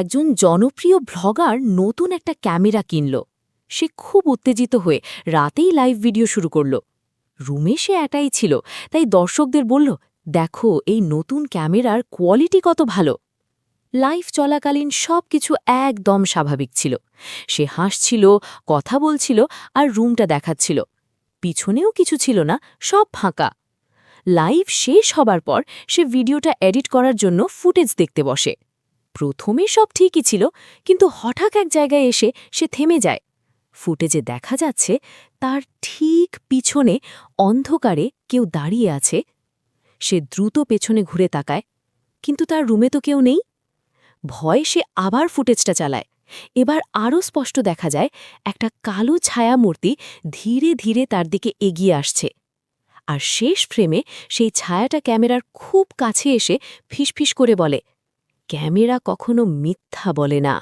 একজন জনপ্রিয় ব্লগার নতুন একটা ক্যামেরা কিনল। সে খুব উত্তেজিত হয়ে রাতেই লাইভ ভিডিও শুরু করল। রুমে সে একাই ছিল, তাই দর্শকদের বলল, দেখো এই নতুন ক্যামেরার কোয়ালিটি কত ভালো। লাইভ চলাকালীন সবকিছু একদম স্বাভাবিক ছিল। সে হাসছিল, কথা বলছিল আর রুমটা দেখাচ্ছিল। পিছনেও কিছু ছিল না, সব ফাঁকা। লাইভ শেষ হবার পর সে ভিডিওটা এডিট করার জন্য ফুটেজ দেখতে বসে। প্রথমে সব ঠিকই ছিল, কিন্তু হঠাৎ এক জায়গায় এসে সে থেমে যায়। ফুটেজে দেখা যাচ্ছে তার ঠিক পিছনে অন্ধকারে কেউ দাঁড়িয়ে আছে। সে দ্রুত পেছনে ঘুরে তাকায়, কিন্তু তার রুমে তো কেউ নেই। ভয়ে সে আবার ফুটেজটা চালায়। এবার আরও স্পষ্ট দেখা যায় একটা কালো ছায়ামূর্তি ধীরে ধীরে তার দিকে এগিয়ে আসছে। আর শেষ ফ্রেমে সেই ছায়াটা ক্যামেরার খুব কাছে এসে ফিসফিস করে বলে, ক্যামেরা কখনো মিথ্যা বলে না।